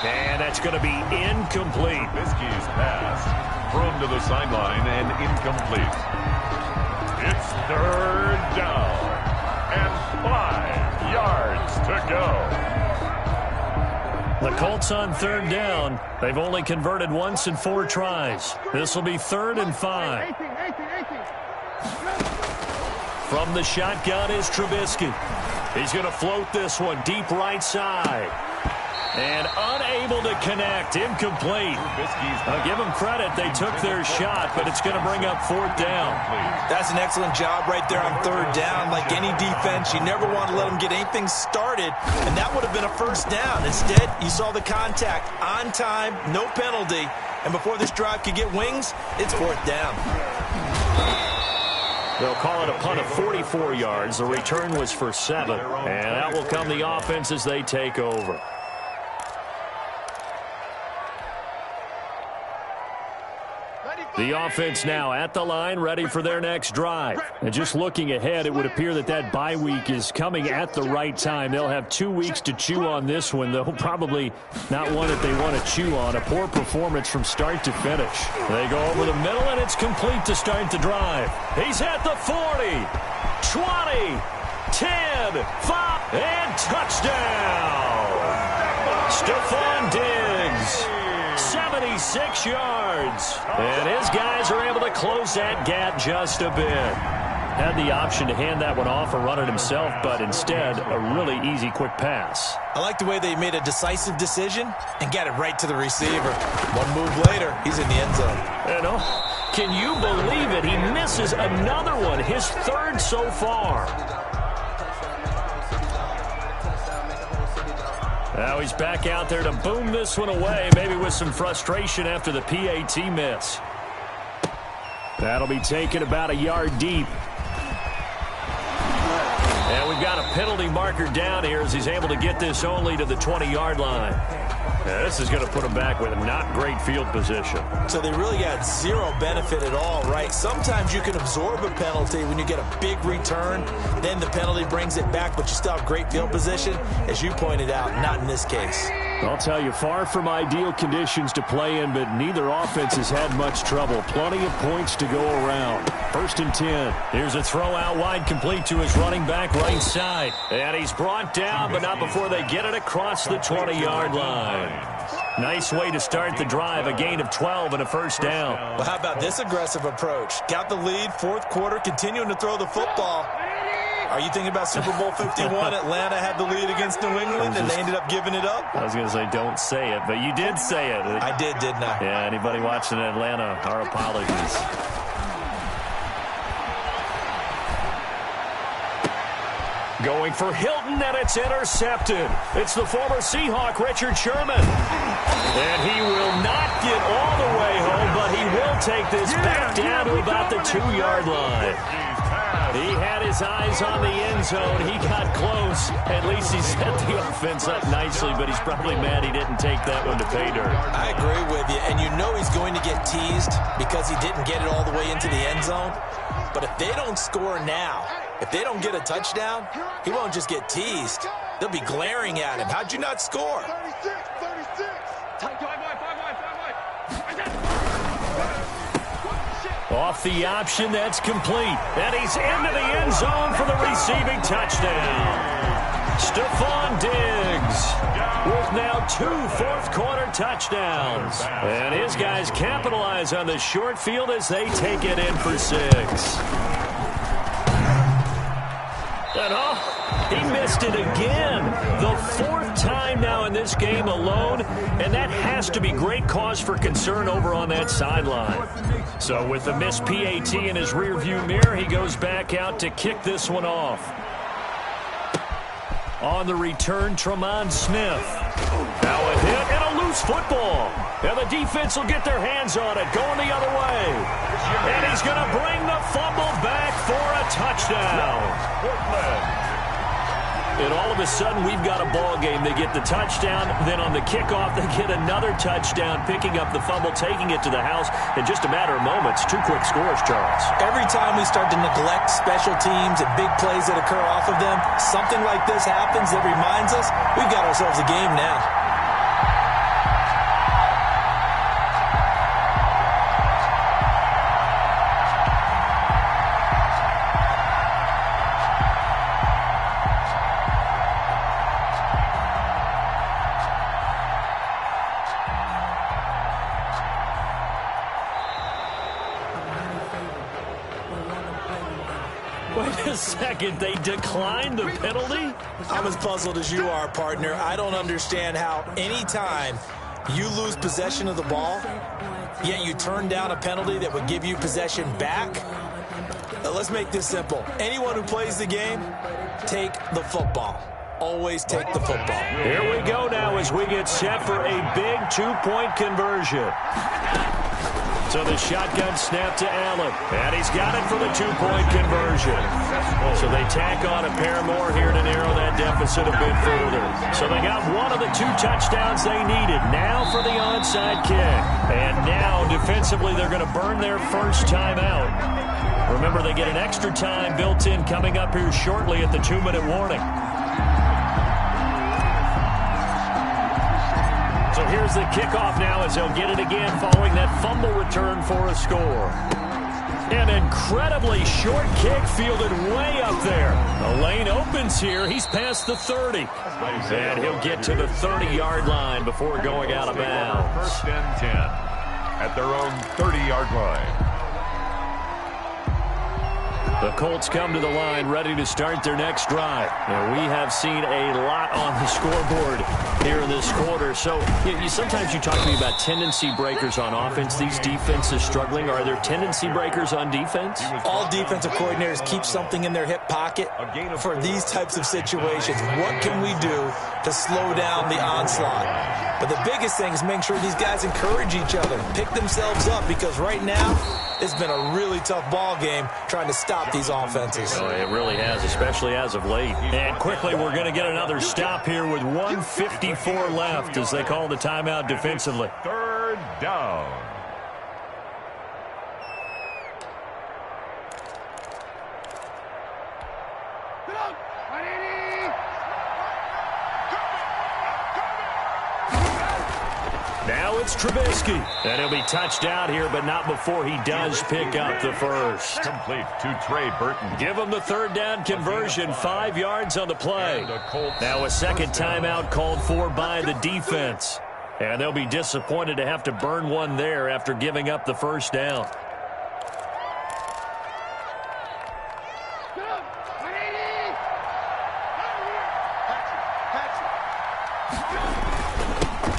And that's going to be incomplete. Trubisky's pass thrown to the sideline and incomplete. It's 3rd down and 5 yards to go. The Colts on 3rd down. They've only converted once in 4 tries. This will be 3rd and 5. From the shotgun is Trubisky. He's going to float this one deep right side. And unable to connect. Incomplete. I'll give them credit. They took their shot, but it's going to bring up 4th down. That's an excellent job right there on 3rd down. Like any defense, you never want to let them get anything started, and that would have been a 1st down. Instead, you saw the contact on time, no penalty, and before this drive could get wings, it's 4th down. They'll call it a punt of 44 yards. The return was for 7, and that will come the offense as they take over. The offense now at the line, ready for their next drive. And just looking ahead, it would appear that that bye week is coming at the right time. They'll have 2 weeks to chew on this one, though probably not one that they want to chew on. A poor performance from start to finish. They go over the middle, and it's complete to start the drive. He's at the 40, 20, 10, 5, and touchdown! Stephon Diggs. 76 6 yards. And his guys are able to close that gap just a bit. Had the option to hand that one off or run it himself, but instead, a really easy, quick pass. I like the way they made a decisive decision and got it right to the receiver. One move later, he's in the end zone. And can you believe it? He misses another one, his third so far. Now he's back out there to boom this one away, maybe with some frustration after the PAT miss. That'll be taken about a yard deep. And we've got a penalty marker down here as he's able to get this only to the 20-yard line. Now, this is going to put him back with a not great field position. So they really got zero benefit at all, right? Sometimes you can absorb a penalty when you get a big return. Then the penalty brings it back, but you still have great field position. As you pointed out, not in this case. I'll tell you, far from ideal conditions to play in, but neither offense has had much trouble. Plenty of points to go around. 1st and 10. Here's a throw out wide, complete to his running back right side. And he's brought down, but not before they get it across the 20-yard line. Nice way to start the drive, a gain of 12 and a first down. Well, how about this aggressive approach? Got the lead, 4th quarter, continuing to throw the football. Are you thinking about Super Bowl 51? Atlanta had the lead against New England, and they ended up giving it up? I was going to say, don't say it, but you did say it. I did, didn't I? Yeah, anybody watching Atlanta, our apologies. Going for Hilton, and it's intercepted. It's the former Seahawk, Richard Sherman. And he will not get all the way home, but he will take this back down to about the 2-yard line. He had his eyes on the end zone. He got close. At least he set the offense up nicely, but he's probably mad he didn't take that one to pay dirt. I agree with you, and you know he's going to get teased because he didn't get it all the way into the end zone. But if they don't score now, if they don't get a touchdown, he won't just get teased. They'll be glaring at him. How'd you not score? 36. Off the option, that's complete. And he's into the end zone for the receiving touchdown. Stephon Diggs with now 2 fourth-quarter touchdowns. And his guys capitalize on the short field as they take it in for 6. And he missed it again. The 4th time now in this game alone, and that has to be great cause for concern over on that sideline. So with the missed PAT in his rearview mirror, he goes back out to kick this one off. On the return, Tremont Smith. Now a hit and a loose football. And the defense will get their hands on it, going the other way. And he's going to bring the fumble back for a touchdown. And all of a sudden, we've got a ball game. They get the touchdown, then on the kickoff, they get another touchdown, picking up the fumble, taking it to the house in just a matter of moments. 2 quick scores, Charles. Every time we start to neglect special teams and big plays that occur off of them, something like this happens that reminds us we've got ourselves a game now. Wait a second, they declined the penalty? I'm as puzzled as you are, partner. I don't understand how any time you lose possession of the ball, yet you turn down a penalty that would give you possession back. Let's make this simple. Anyone who plays the game, take the football. Always take the football. Here we go now as we get set for a big 2-point conversion. So the shotgun snap to Allen. And he's got it for the 2-point conversion. So they tack on a pair more here to narrow that deficit a bit further. So they got one of the 2 touchdowns they needed. Now for the onside kick. And now defensively they're going to burn their first time out. Remember, they get an extra time built in coming up here shortly at the 2-minute warning. So here's the kickoff now as they'll get it again following that fumble return for a score. An incredibly short kick fielded way up there. The lane opens here. He's past the 30. And he'll get to the 30-yard line before going out of bounds. 1st and 10. at their own 30-yard line. The Colts come to the line ready to start their next drive. And we have seen a lot on the scoreboard here in this quarter. So sometimes you talk to me about tendency breakers on offense. These defenses struggling. Are there tendency breakers on defense? All defensive coordinators keep something in their hip pocket for these types of situations. What can we do to slow down the onslaught? But the biggest thing is making sure these guys encourage each other, pick themselves up, because right now it's been a really tough ball game trying to stop these offenses. Oh, it really has, especially as of late. And quickly, we're going to get another stop here with 1:54 left as they call the timeout defensively. Third down. Now it's Trubisky. And he'll be touched out here, but not before he does pick up the first. Complete to Trey Burton. Give him the third down conversion, 5 yards on the play. Now a second timeout called for by the defense. And they'll be disappointed to have to burn one there after giving up the first down.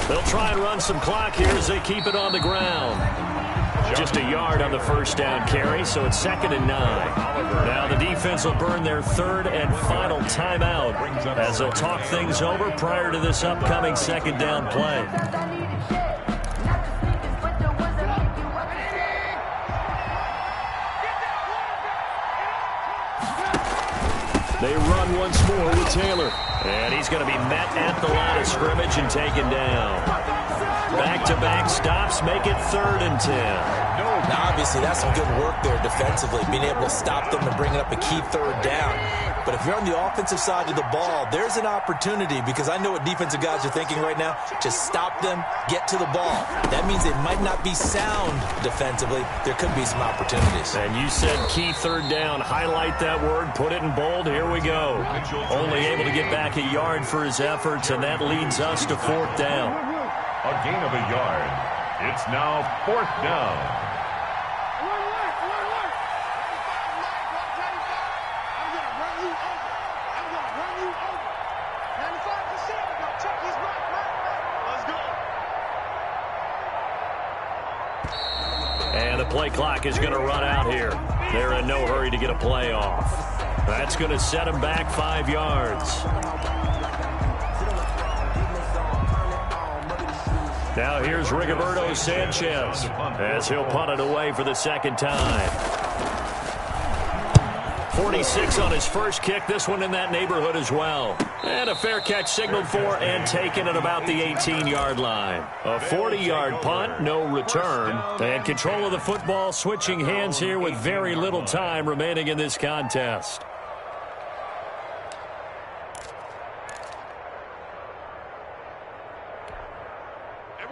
They'll try and run some clock here as they keep it on the ground. Just a yard on the first down carry, so it's 2nd and 9. Now the defense will burn their third and final timeout as they'll talk things over prior to this upcoming second down play. They run once more with Taylor. And he's going to be met at the line of scrimmage and taken down. Back-to-back stops make it 3rd and 10. Now, obviously, that's some good work there defensively, being able to stop them and bringing up a key third down. But if you're on the offensive side of the ball, there's an opportunity, because I know what defensive guys are thinking right now. Just stop them, get to the ball. That means it might not be sound defensively. There could be some opportunities. And you said key third down. Highlight that word. Put it in bold. Here we go. Only able to get back a yard for his efforts, and that leads us to 4th down. A gain of a yard. It's now 4th down. And the play clock is going to run out here. They're in no hurry to get a play off. That's going to set them back 5 yards. Now here's Rigoberto Sanchez as he'll punt it away for the second time. 46 on his first kick. This one in that neighborhood as well. And a fair catch signaled for and taken at about the 18-yard line. A 40-yard punt, no return. And control of the football switching hands here with very little time remaining in this contest.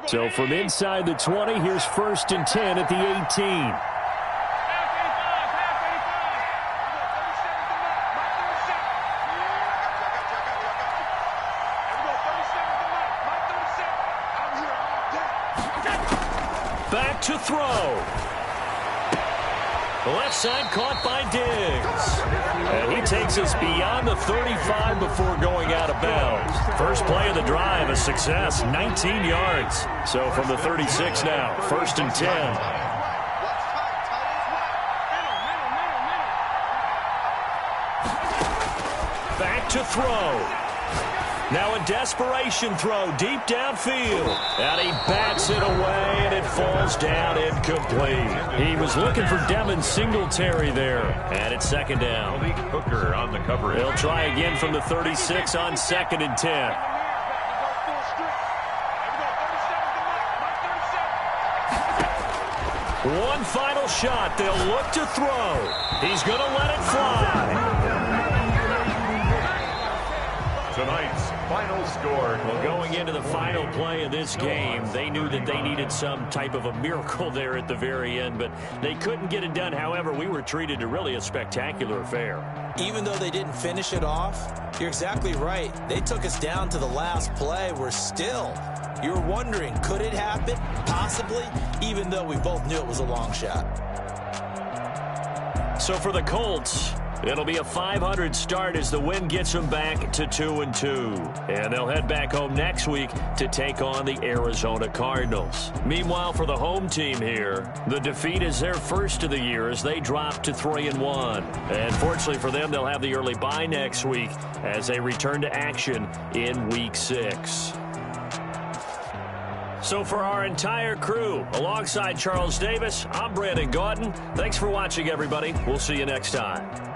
So from inside the 20, here's 1st and 10 at the 18. Back to throw. The left side caught by Diggs. And he takes us beyond the 35 before going out of bounds. First play of the drive, a success, 19 yards. So from the 36 now, 1st and 10. Back to throw. Now a desperation throw deep downfield. And he bats it away, and it falls down incomplete. He was looking for Devin Singletary there. And it's 2nd down. Hooker on the coverage. They'll try again from the 36 on 2nd and 10. One final shot. They'll look to throw. He's going to let it fly. Tonight's final score. Well, going into the final play of this game, they knew that they needed some type of a miracle there at the very end, but they couldn't get it done. However, we were treated to really a spectacular affair. Even though they didn't finish it off, you're exactly right. They took us down to the last play. We're still, you're wondering, could it happen? Possibly, even though we both knew it was a long shot. So for the Colts, it'll be a 500 start as the win gets them back to 2-2. And they'll head back home next week to take on the Arizona Cardinals. Meanwhile, for the home team here, the defeat is their first of the year as they drop to 3-1. And fortunately for them, they'll have the early bye next week as they return to action in Week 6. So for our entire crew, alongside Charles Davis, I'm Brandon Gaudin. Thanks for watching, everybody. We'll see you next time.